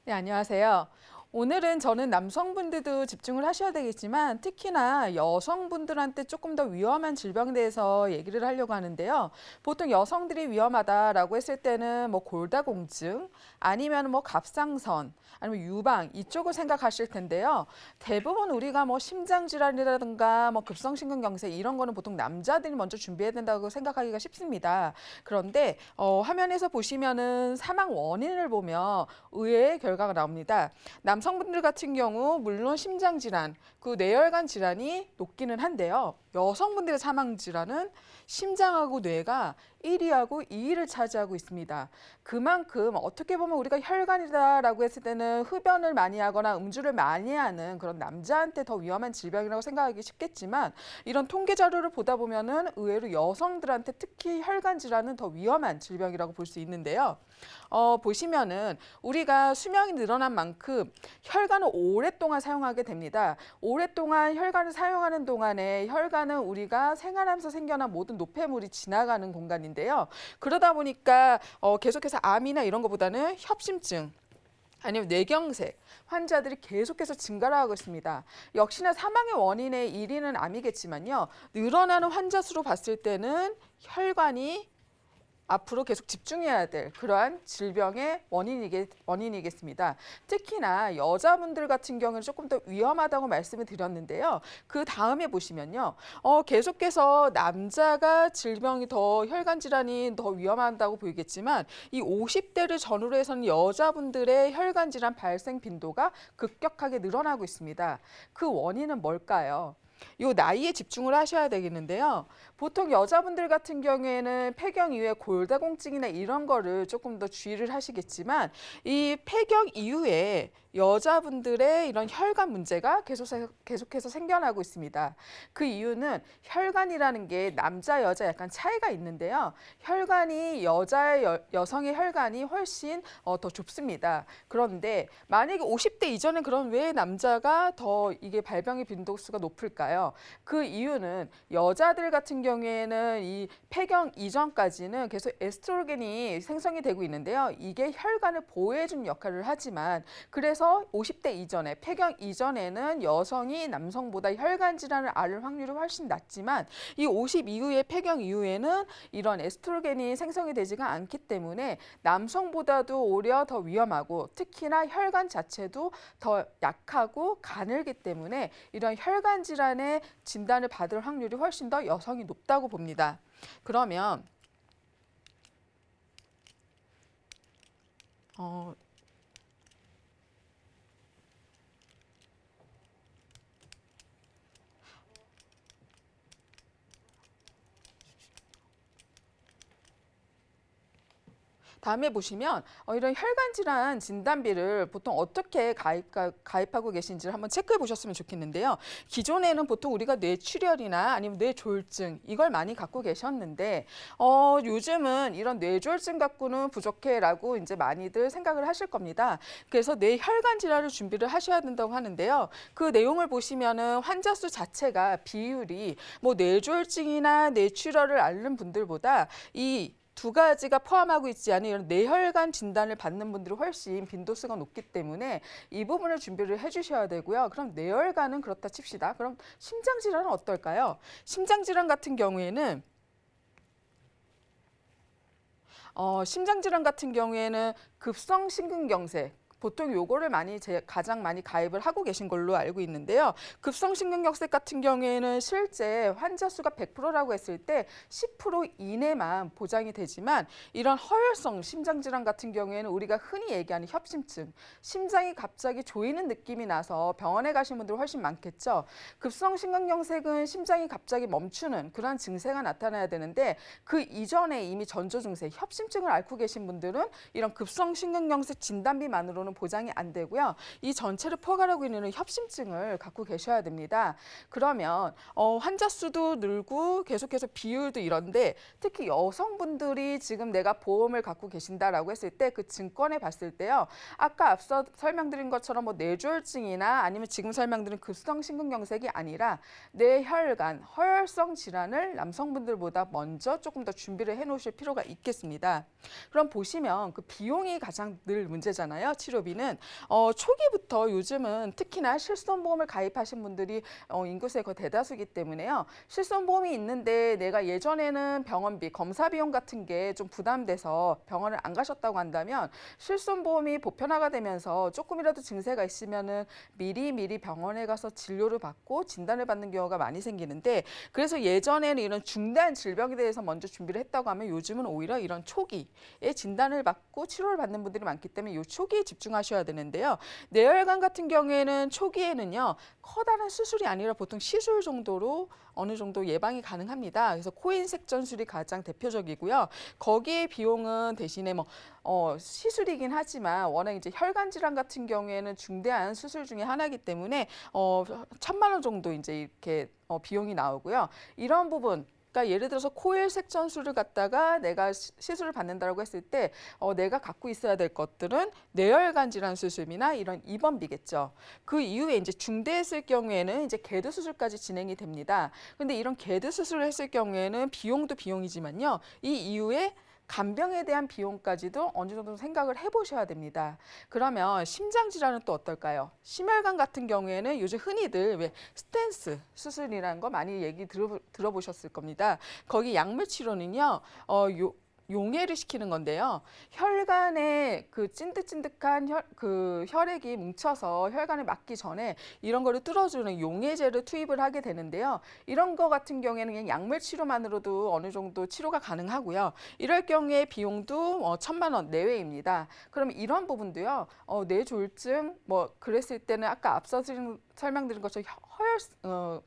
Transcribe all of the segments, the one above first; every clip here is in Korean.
네, 안녕하세요. 오늘은 저는 남성분들도 집중을 하셔야 되겠지만 특히나 여성분들한테 조금 더 위험한 질병에 대해서 얘기를 하려고 하는데요. 보통 여성들이 위험하다라고 했을 때는 뭐 골다공증 아니면 뭐 갑상선 아니면 유방 이쪽을 생각하실 텐데요. 대부분 우리가 뭐 심장질환이라든가 뭐 급성심근경색 이런 거는 보통 남자들이 먼저 준비해야 된다고 생각하기가 쉽습니다. 그런데 화면에서 보시면은 사망 원인을 보면 의외의 결과가 나옵니다. 남성분들 같은 경우 물론 심장 질환, 그 뇌혈관 질환이 높기는 한데요. 여성분들의 사망 질환은 심장하고 뇌가 1위하고 2위를 차지하고 있습니다. 그만큼 어떻게 보면 우리가 혈관이다라고 했을 때는 흡연을 많이 하거나 음주를 많이 하는 그런 남자한테 더 위험한 질병이라고 생각하기 쉽겠지만 이런 통계 자료를 보다 보면은 의외로 여성들한테 특히 혈관 질환은 더 위험한 질병이라고 볼 수 있는데요. 보시면은 우리가 수명이 늘어난 만큼 혈관을 오랫동안 사용하게 됩니다. 오랫동안 혈관을 사용하는 동안에 혈관은 우리가 생활하면서 생겨난 모든 노폐물이 지나가는 공간인데요. 그러다 보니까 계속해서 암이나 이런 것보다는 협심증 아니면 뇌경색 환자들이 계속해서 증가를 하고 있습니다. 역시나 사망의 원인의 1위는 암이겠지만요. 늘어나는 환자 수로 봤을 때는 혈관이 앞으로 계속 집중해야 될 그러한 질병의 원인이겠습니다. 특히나 여자분들 같은 경우는 조금 더 위험하다고 말씀을 드렸는데요. 그 다음에 보시면요. 계속해서 남자가 질병이 더 혈관 질환이 더 위험하다고 보이겠지만 이 50대를 전후로 해서는 여자분들의 혈관 질환 발생 빈도가 급격하게 늘어나고 있습니다. 그 원인은 뭘까요? 요 나이에 집중을 하셔야 되겠는데요. 보통 여자분들 같은 경우에는 폐경 이후에 골다공증이나 이런 거를 조금 더 주의를 하시겠지만 이 폐경 이후에 여자분들의 이런 혈관 문제가 계속해서 생겨나고 있습니다. 그 이유는 혈관이라는 게 남자, 여자 약간 차이가 있는데요. 혈관이 여성의 혈관이 훨씬 더 좁습니다. 그런데 만약에 50대 이전에 그럼 왜 남자가 더 이게 발병의 빈도수가 높을까요? 그 이유는 여자들 같은 경우에는 이 폐경 이전까지는 계속 에스트로겐이 생성이 되고 있는데요. 이게 혈관을 보호해주는 역할을 하지만 그래서 50대 이전에 폐경 이전에는 여성이 남성보다 혈관 질환을 앓을 확률이 훨씬 낮지만 이 50 이후에 폐경 이후에는 이런 에스트로겐이 생성이 되지가 않기 때문에 남성보다도 오히려 더 위험하고 특히나 혈관 자체도 더 약하고 가늘기 때문에 이런 혈관 질환의 진단을 받을 확률이 훨씬 더 여성이 높다고 봅니다. 그러면 어, 다음에 보시면 이런 혈관 질환 진단비를 보통 어떻게 가입하고 계신지를 한번 체크해 보셨으면 좋겠는데요. 기존에는 보통 우리가 뇌출혈이나 아니면 뇌졸중 이걸 많이 갖고 계셨는데 요즘은 이런 뇌졸중 갖고는 부족해라고 이제 많이들 생각을 하실 겁니다. 그래서 뇌혈관 질환을 준비를 하셔야 된다고 하는데요. 그 내용을 보시면은 환자 수 자체가 비율이 뭐 뇌졸중이나 뇌출혈을 앓는 분들보다 이 두 가지가 포함하고 있지 않은 이런 뇌혈관 진단을 받는 분들이 훨씬 빈도수가 높기 때문에 이 부분을 준비를 해주셔야 되고요. 그럼 뇌혈관은 그렇다 칩시다. 그럼 심장질환은 어떨까요? 심장질환 같은 경우에는 심장질환 같은 경우에는 급성심근경색 보통 요거를 가장 많이 가입을 하고 계신 걸로 알고 있는데요. 급성심근경색 같은 경우에는 실제 환자 수가 100%라고 했을 때 10% 이내만 보장이 되지만 이런 허혈성 심장질환 같은 경우에는 우리가 흔히 얘기하는 협심증, 심장이 갑자기 조이는 느낌이 나서 병원에 가신 분들 훨씬 많겠죠. 급성심근경색은 심장이 갑자기 멈추는 그런 증세가 나타나야 되는데 그 이전에 이미 전조 증세, 협심증을 앓고 계신 분들은 이런 급성심근경색 진단비만으로는 보장이 안 되고요. 이 전체를 포괄하고 있는 협심증을 갖고 계셔야 됩니다. 그러면 환자 수도 늘고 계속해서 비율도 이런데 특히 여성분들이 지금 내가 보험을 갖고 계신다라고 했을 때 그 증권에 봤을 때요. 아까 앞서 설명드린 것처럼 뭐 뇌졸중이나 아니면 지금 설명드린 급성심근경색이 아니라 뇌혈관, 허혈성 질환을 남성분들보다 먼저 조금 더 준비를 해 놓으실 필요가 있겠습니다. 그럼 보시면 그 비용이 가장 늘 문제잖아요. 치료 치료비는 초기부터 요즘은 특히나 실손보험을 가입하신 분들이 인구수의 거의 대다수이기 때문에요. 실손보험이 있는데 내가 예전에는 병원비, 검사 비용 같은 게 좀 부담돼서 병원을 안 가셨다고 한다면 실손보험이 보편화가 되면서 조금이라도 증세가 있으면은 미리 병원에 가서 진료를 받고 진단을 받는 경우가 많이 생기는데 그래서 예전에는 이런 중대한 질병에 대해서 먼저 준비를 했다고 하면 요즘은 오히려 이런 초기에 진단을 받고 치료를 받는 분들이 많기 때문에 이 초기에 집중하셔야 되는데요. 뇌혈관 같은 경우에는 초기에는요. 커다란 수술이 아니라 보통 시술 정도로 어느 정도 예방이 가능합니다. 그래서 코인색 전술이 가장 대표적이고요. 거기에 비용은 대신에 시술이긴 하지만 워낙 이제 혈관 질환 같은 경우에는 중대한 수술 중에 하나이기 때문에 1,000만 원 정도 이제 이렇게 비용이 나오고요. 이런 부분 그러니까 예를 들어서 코일색 전술을 갖다가 내가 시술을 받는다고 했을 때 내가 갖고 있어야 될 것들은 뇌혈관 질환 수술이나 이런 입원비겠죠. 그 이후에 이제 중대했을 경우에는 이제 개도 수술까지 진행이 됩니다. 근데 이런 개도 수술을 했을 경우에는 비용도 비용이지만요. 이 이후에 간병에 대한 비용까지도 어느 정도 생각을 해보셔야 됩니다. 그러면 심장 질환은 또 어떨까요? 심혈관 같은 경우에는 요즘 흔히들 왜 스텐스 수술이라는 거 많이 얘기 들어보셨을 겁니다. 거기 약물 치료는요, 용해를 시키는 건데요. 혈관에 그 찐득찐득한 혈액이 뭉쳐서 혈관을 막기 전에 이런 거를 뚫어주는 용해제를 투입을 하게 되는데요. 이런 거 같은 경우에는 그냥 약물 치료만으로도 어느 정도 치료가 가능하고요. 이럴 경우에 비용도 1,000만 원 내외입니다. 그럼 이런 부분도요. 뇌졸중 그랬을 때는 아까 앞서 설명드린 것처럼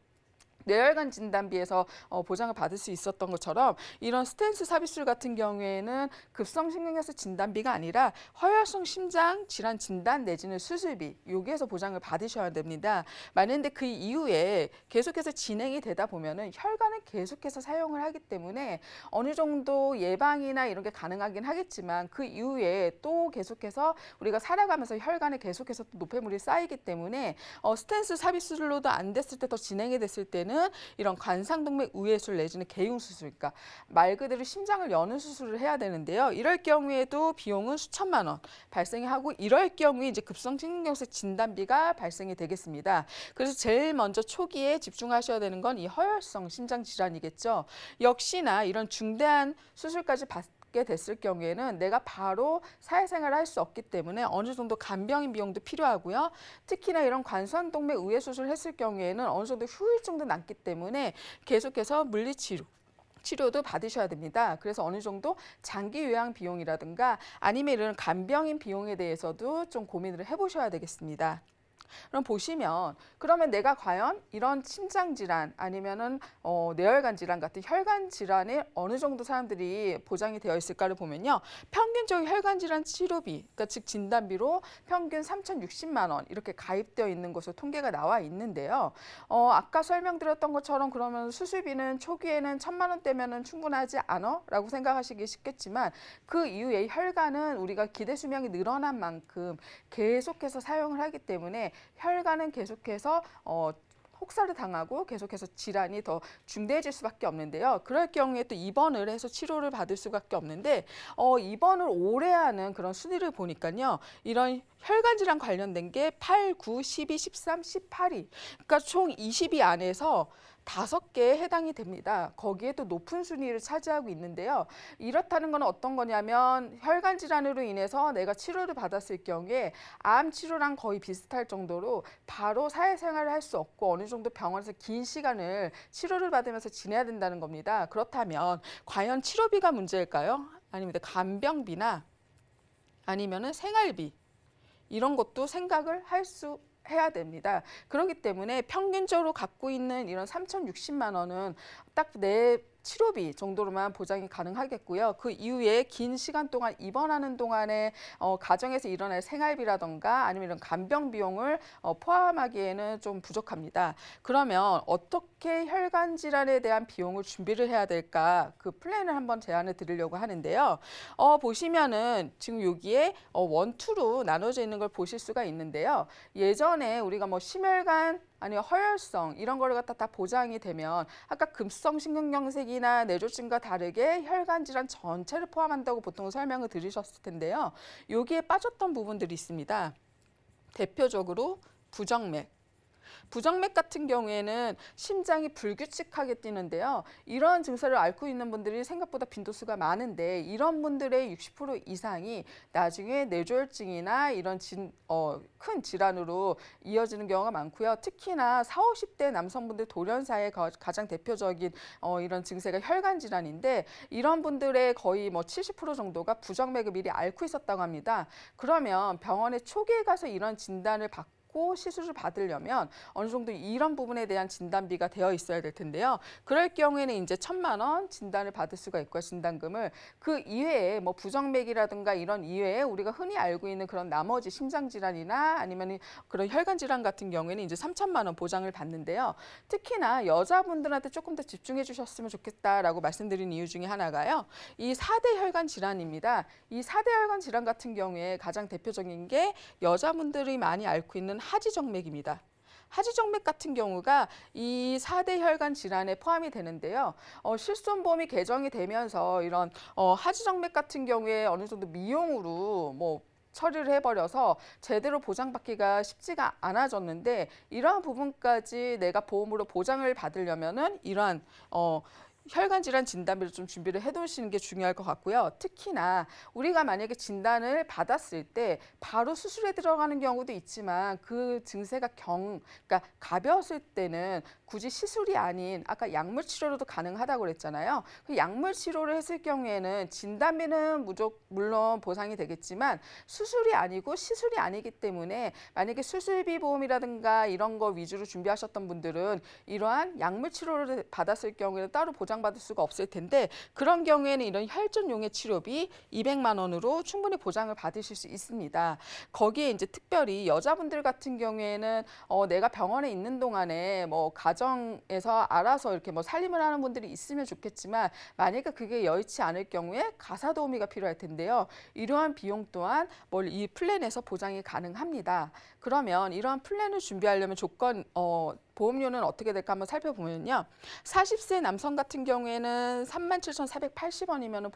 뇌혈관 진단비에서 보장을 받을 수 있었던 것처럼 이런 스텐스 삽입술 같은 경우에는 급성심경경색 진단비가 아니라 허혈성 심장 질환 진단 내지는 수술비 여기에서 보장을 받으셔야 됩니다. 만약에 그 이후에 계속해서 진행이 되다 보면은 혈관을 계속해서 사용을 하기 때문에 어느 정도 예방이나 이런 게 가능하긴 하겠지만 그 이후에 또 계속해서 우리가 살아가면서 혈관에 계속해서 또 노폐물이 쌓이기 때문에 스텐스 삽입술로도 안 됐을 때 더 진행이 됐을 때는 이런 관상동맥 우회술 내지는 개흉수술, 그러니까 말 그대로 심장을 여는 수술을 해야 되는데요. 이럴 경우에도 비용은 수천만 원 발생이 하고 이럴 경우에 이제 급성심근경색 진단비가 발생이 되겠습니다. 그래서 제일 먼저 초기에 집중하셔야 되는 건 이 허혈성 심장 질환이겠죠. 역시나 이런 중대한 수술까지 받게 됐을 경우에는 내가 바로 사회생활을 할 수 없기 때문에 어느 정도 간병인 비용도 필요하고요. 특히나 이런 관상동맥 우회 수술을 했을 경우에는 어느 정도 후유증도 남기 때문에 계속해서 치료도 받으셔야 됩니다. 그래서 어느 정도 장기 요양 비용이라든가 아니면 이런 간병인 비용에 대해서도 좀 고민을 해보셔야 되겠습니다. 그럼 보시면 그러면 내가 과연 이런 심장 질환 아니면은 뇌혈관 질환 같은 혈관 질환에 어느 정도 사람들이 보장이 되어 있을까를 보면요. 평균적인 혈관 질환 치료비, 그러니까 즉 진단비로 평균 3,060만 원 이렇게 가입되어 있는 것으로 통계가 나와 있는데요. 아까 설명드렸던 것처럼 그러면 수술비는 초기에는 1,000만 원대면은 충분하지 않아라고 생각하시기 쉽겠지만 그 이후에 혈관은 우리가 기대 수명이 늘어난 만큼 계속해서 사용을 하기 때문에 혈관은 계속해서 혹사를 당하고 계속해서 질환이 더 중대해질 수밖에 없는데요. 그럴 경우에 또 입원을 해서 치료를 받을 수밖에 없는데 입원을 오래 하는 그런 순위를 보니까요. 이런 혈관 질환 관련된 게 8, 9, 12, 13, 18위. 그러니까 총 20위 안에서 5개에 해당이 됩니다. 거기에 또 높은 순위를 차지하고 있는데요. 이렇다는 건 어떤 거냐면 혈관 질환으로 인해서 내가 치료를 받았을 경우에 암 치료랑 거의 비슷할 정도로 바로 사회생활을 할 수 없고 어느 정도 병원에서 긴 시간을 치료를 받으면서 지내야 된다는 겁니다. 그렇다면 과연 치료비가 문제일까요? 아니면 간병비나 아니면은 생활비 이런 것도 생각을 해야 됩니다. 그렇기 때문에 평균적으로 갖고 있는 이런 3,060만 원은 딱 내 치료비 정도로만 보장이 가능하겠고요. 그 이후에 긴 시간 동안 입원하는 동안에 가정에서 일어날 생활비라던가 아니면 이런 간병 비용을 포함하기에는 좀 부족합니다. 그러면 어떻게 혈관 질환에 대한 비용을 준비를 해야 될까? 그 플랜을 한번 제안을 드리려고 하는데요. 보시면은 지금 여기에 원투로 나눠져 있는 걸 보실 수가 있는데요. 예전에 우리가 심혈관 아니면 허혈성 이런 거를 갖다 다 보장이 되면 아까 급성 심근경색이 뇌졸중이나 뇌졸중과 다르게 혈관 질환 전체를 포함한다고 보통 설명을 들으셨을 텐데요. 여기에 빠졌던 부분들이 있습니다. 대표적으로 부정맥. 부정맥 같은 경우에는 심장이 불규칙하게 뛰는데요. 이런 증세를 앓고 있는 분들이 생각보다 빈도수가 많은데 이런 분들의 60% 이상이 나중에 뇌졸중이나 이런 큰 질환으로 이어지는 경우가 많고요. 특히나 40, 50대 남성분들 돌연사의 가장 대표적인 이런 증세가 혈관 질환인데 이런 분들의 거의 70% 정도가 부정맥을 미리 앓고 있었다고 합니다. 그러면 병원에 초기에 가서 이런 진단을 받고 시술을 받으려면 어느 정도 이런 부분에 대한 진단비가 되어 있어야 될 텐데요. 그럴 경우에는 이제 1,000만 원 진단을 받을 수가 있고요. 진단금을. 그 이외에 부정맥이라든가 이런 이외에 우리가 흔히 알고 있는 그런 나머지 심장 질환이나 아니면 그런 혈관 질환 같은 경우에는 이제 3,000만 원 보장을 받는데요. 특히나 여자분들한테 조금 더 집중해 주셨으면 좋겠다라고 말씀드린 이유 중에 하나가요. 이 4대 혈관 질환입니다. 이 4대 혈관 질환 같은 경우에 가장 대표적인 게 여자분들이 많이 앓고 있는 하지정맥입니다. 하지정맥 같은 경우가 이 4대 혈관 질환에 포함이 되는데요. 실손보험이 개정이 되면서 이런 하지정맥 같은 경우에 어느 정도 미용으로 처리를 해버려서 제대로 보장받기가 쉽지가 않아졌는데 이러한 부분까지 내가 보험으로 보장을 받으려면은 이러한 혈관 질환 진단비를 좀 준비를 해두시는 게 중요할 것 같고요. 특히나 우리가 만약에 진단을 받았을 때 바로 수술에 들어가는 경우도 있지만 그 증세가 그러니까 가벼웠을 때는 굳이 시술이 아닌 아까 약물 치료로도 가능하다고 그랬잖아요. 그 약물 치료를 했을 경우에는 진단비는 물론 보상이 되겠지만 수술이 아니고 시술이 아니기 때문에 만약에 수술비 보험이라든가 이런 거 위주로 준비하셨던 분들은 이러한 약물 치료를 받았을 경우에는 따로 보장받을 수가 없을 텐데 그런 경우에는 이런 혈전용의 치료비 200만 원으로 충분히 보장을 받으실 수 있습니다. 거기에 이제 특별히 여자분들 같은 경우에는 내가 병원에 있는 동안에 가정에서 알아서 이렇게 살림을 하는 분들이 있으면 좋겠지만 만약에 그게 여의치 않을 경우에 가사 도우미가 필요할 텐데요. 이러한 비용 또한 이 플랜에서 보장이 가능합니다. 그러면 이러한 플랜을 준비하려면 보험료는 어떻게 될까 한번 살펴보면요. 40세 남성 같은 경우에는 37,480원이면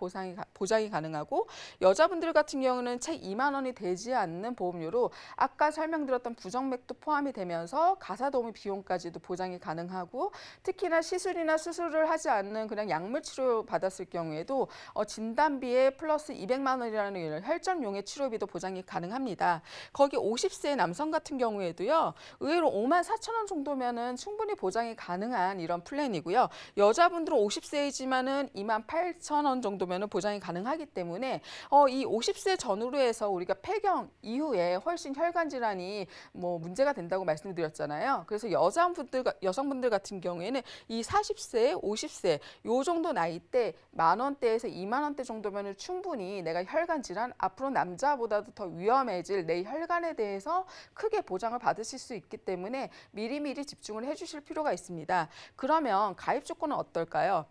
보장이 가능하고 여자분들 같은 경우는 채 2만 원이 되지 않는 보험료로 아까 설명드렸던 부정맥도 포함이 되면서 가사도우미 비용까지도 보장이 가능하고 특히나 시술이나 수술을 하지 않는 그냥 약물 치료 받았을 경우에도 진단비에 플러스 200만 원이라는 이런 혈전용의 치료비도 보장이 가능합니다. 거기 50세 남성 같은 경우에도요. 의외로 5만 4천 원 정도면 충분히 보장이 가능한 이런 플랜이고요. 여자분들은 50세이지만은 2만 8천 원 정도면 보장이 가능하기 때문에 이 50세 전후로 해서 우리가 폐경 이후에 훨씬 혈관 질환이 문제가 된다고 말씀드렸잖아요. 그래서 여성분들 같은 경우에는 이 40세, 50세 요 정도 나이대 10,000원대에서 2만 원대 정도면 충분히 내가 혈관 질환 앞으로 남자보다도 더 위험해질 내 혈관에 대해서 크게 보장을 받으실 수 있기 때문에 미리미리 집중을 해주실 필요가 있습니다. 그러면 가입 조건은 어떨까요?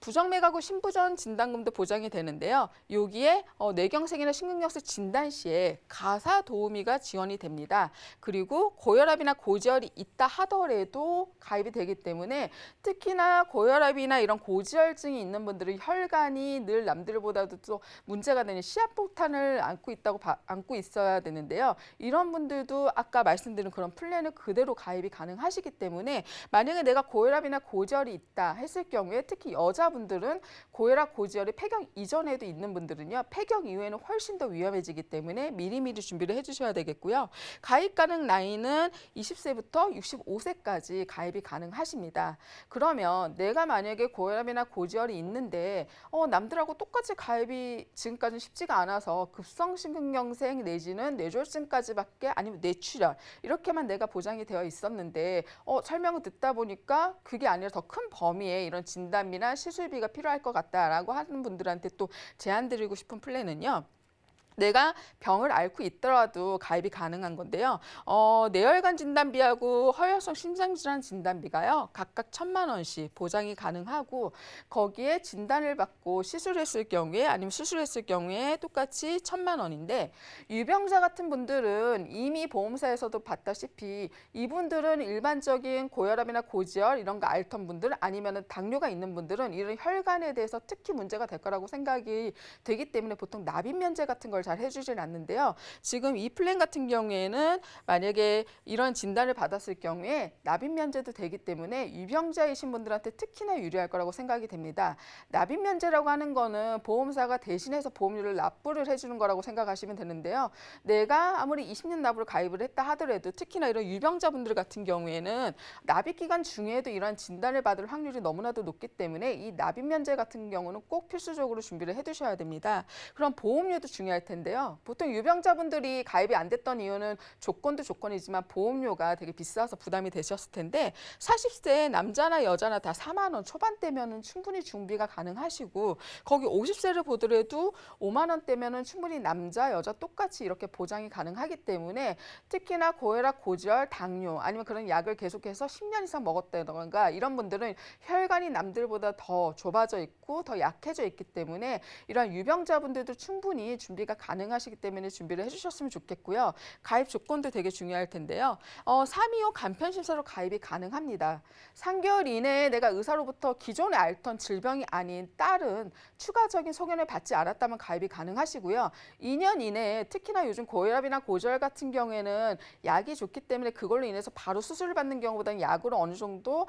부정맥하고 신부전 진단금도 보장이 되는데요. 여기에 뇌경색이나 심근경색 진단 시에 가사 도우미가 지원이 됩니다. 그리고 고혈압이나 고지혈이 있다 하더라도 가입이 되기 때문에 특히나 고혈압이나 이런 고지혈증이 있는 분들은 혈관이 늘 남들보다도 또 문제가 되는 시압폭탄을 안고 있어야 되는데요. 이런 분들도 아까 말씀드린 그런 플랜을 그대로 가입이 가능하시기 때문에 만약에 내가 고혈압이나 고지혈이 있다 했을 경우에 특히 여자분들은 고혈압, 고지혈이 폐경 이전에도 있는 분들은요. 폐경 이후에는 훨씬 더 위험해지기 때문에 미리미리 준비를 해주셔야 되겠고요. 가입 가능 나이는 20세부터 65세까지 가입이 가능하십니다. 그러면 내가 만약에 고혈압이나 고지혈이 있는데 남들하고 똑같이 가입이 지금까지는 쉽지가 않아서 급성심근경색 내지는 뇌졸중까지밖에 아니면 뇌출혈 이렇게만 내가 보장이 되어 있었는데 설명을 듣다 보니까 그게 아니라 더 큰 범위의 이런 진단비나 시술비가 필요할 것 같다라고 하는 분들한테 또 제안 드리고 싶은 플랜은요. 내가 병을 앓고 있더라도 가입이 가능한 건데요. 뇌혈관 진단비하고 허혈성 심장질환 진단비가요. 각각 1,000만 원씩 보장이 가능하고 거기에 진단을 받고 시술했을 경우에 아니면 수술했을 경우에 똑같이 1,000만 원인데 유병자 같은 분들은 이미 보험사에서도 봤다시피 이분들은 일반적인 고혈압이나 고지혈 이런 거 앓던 분들 아니면 당뇨가 있는 분들은 이런 혈관에 대해서 특히 문제가 될 거라고 생각이 되기 때문에 보통 납입 면제 같은 걸 잘 해주질 않는데요. 지금 이 플랜 같은 경우에는 만약에 이런 진단을 받았을 경우에 납입 면제도 되기 때문에 유병자이신 분들한테 특히나 유리할 거라고 생각이 됩니다. 납입 면제라고 하는 거는 보험사가 대신해서 보험료를 납부를 해주는 거라고 생각하시면 되는데요. 내가 아무리 20년 납부를 가입을 했다 하더라도 특히나 이런 유병자분들 같은 경우에는 납입 기간 중에도 이러한 진단을 받을 확률이 너무나도 높기 때문에 이 납입 면제 같은 경우는 꼭 필수적으로 준비를 해두셔야 됩니다. 그럼 보험료도 중요할 텐데요. 보통 유병자분들이 가입이 안 됐던 이유는 조건도 조건이지만 보험료가 되게 비싸서 부담이 되셨을 텐데 40세 남자나 여자나 다 4만 원 초반대면은 충분히 준비가 가능하시고 거기 50세를 보더라도 5만 원대면은 충분히 남자 여자 똑같이 이렇게 보장이 가능하기 때문에 특히나 고혈압, 고지혈, 당뇨 아니면 그런 약을 계속해서 10년 이상 먹었다던가 이런 분들은 혈관이 남들보다 더 좁아져 있고 더 약해져 있기 때문에 이런 유병자분들도 충분히 준비가 가능하시기 때문에 준비를 해주셨으면 좋겠고요. 가입 조건도 되게 중요할 텐데요. 325 간편심사로 가입이 가능합니다. 3개월 이내에 내가 의사로부터 기존에 앓던 질병이 아닌 다른 추가적인 소견을 받지 않았다면 가입이 가능하시고요. 2년 이내에 특히나 요즘 고혈압이나 고지혈 같은 경우에는 약이 좋기 때문에 그걸로 인해서 바로 수술을 받는 경우보다는 약으로 어느 정도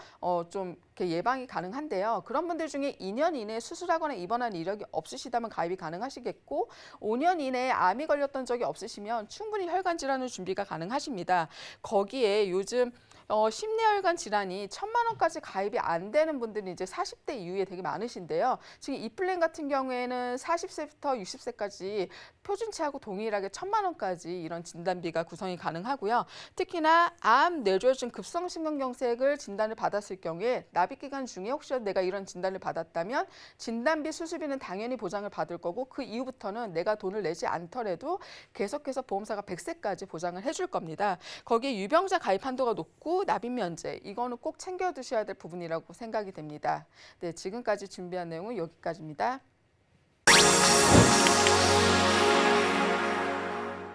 좀 이렇게 예방이 가능한데요. 그런 분들 중에 2년 이내에 수술하거나 입원한 이력이 없으시다면 가입이 가능하시겠고 5년 이내에 암이 걸렸던 적이 없으시면 충분히 혈관 질환을 준비가 가능하십니다. 거기에 요즘 심내혈관 질환이 1,000만 원까지 가입이 안 되는 분들이 이제 40대 이후에 되게 많으신데요. 지금 이 플랜 같은 경우에는 40세부터 60세까지 표준치하고 동일하게 1,000만 원까지 이런 진단비가 구성이 가능하고요. 특히나 암, 뇌졸중, 급성심근경색을 진단을 받았을 경우에 납입 기간 중에 혹시라도 내가 이런 진단을 받았다면 진단비, 수술비는 당연히 보장을 받을 거고 그 이후부터는 내가 돈을 내지 않더라도 계속해서 보험사가 100세까지 보장을 해줄 겁니다. 거기에 유병자 가입 한도가 높고 납입 면제 이거는 꼭 챙겨두셔야 될 부분이라고 생각이 됩니다. 네, 지금까지 준비한 내용은 여기까지입니다.